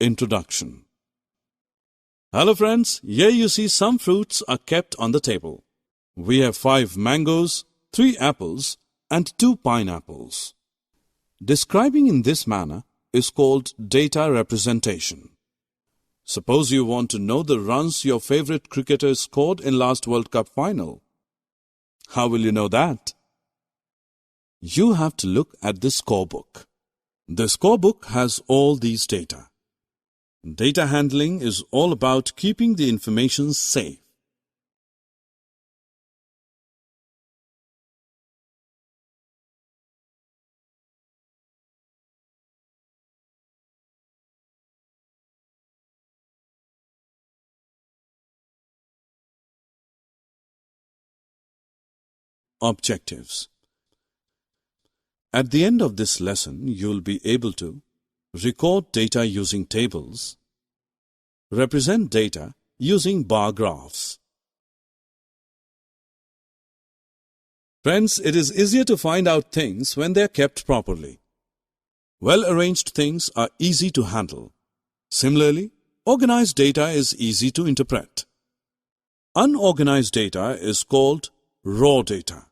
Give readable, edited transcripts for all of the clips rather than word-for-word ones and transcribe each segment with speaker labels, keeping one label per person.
Speaker 1: Introduction. Hello friends, here you see some fruits are kept on the table. We have 5 mangoes, 3 apples and 2 pineapples. Describing in this manner is called data representation. Suppose you want to know the runs your favorite cricketer scored in last World Cup final. How will you know that? You have to look at the scorebook. The scorebook has all these data. Data handling is all about keeping the information safe. Objectives. At the end of this lesson, you will be able to record data using tables, represent data using bar graphs. Friends, it is easier to find out things when they are kept properly. Well-arranged things are easy to handle. Similarly, organized data is easy to interpret. Unorganized data is called raw data.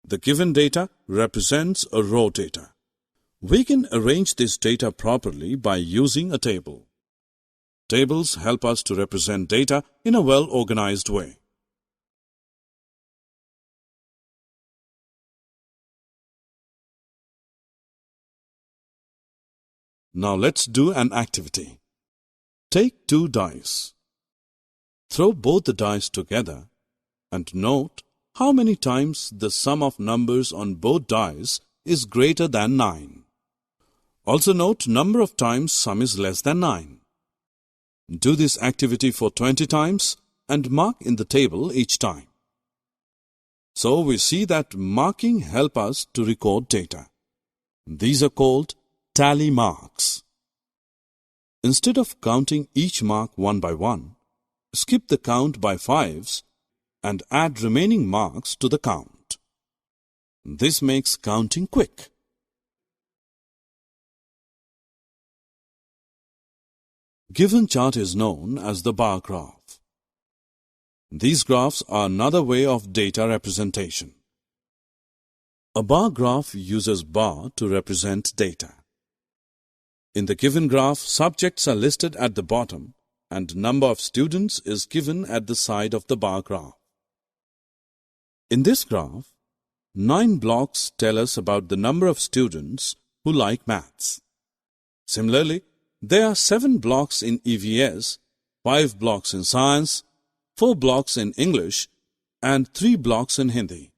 Speaker 1: The given data represents a raw data. We can arrange this data properly by using a table. Tables help us to represent data in a well-organized way. Now let's do an activity. Take 2 dice. Throw both the dice together and note how many times the sum of numbers on both dice is greater than 9. Also note number of times sum is less than 9. Do this activity for 20 times and mark in the table each time. So we see that marking helps us to record data. These are called tally marks. Instead of counting each mark one by one, skip the count by 5s and add remaining marks to the count. This makes counting quick. Given chart is known as the bar graph. These graphs are another way of data representation. A bar graph uses bar to represent data. In the given graph, subjects are listed at the bottom and number of students is given at the side of the bar graph. In this graph, 9 blocks tell us about the number of students who like maths. Similarly, there are 7 blocks in EVS, 5 blocks in science, 4 blocks in English, and 3 blocks in Hindi.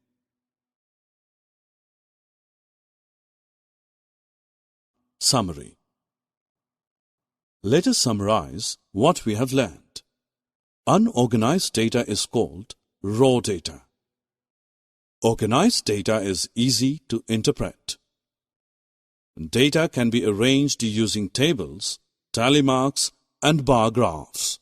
Speaker 1: Summary. Let us summarize what we have learned. Unorganized data is called raw data. Organized data is easy to interpret. Data can be arranged using tables, tally marks, and bar graphs.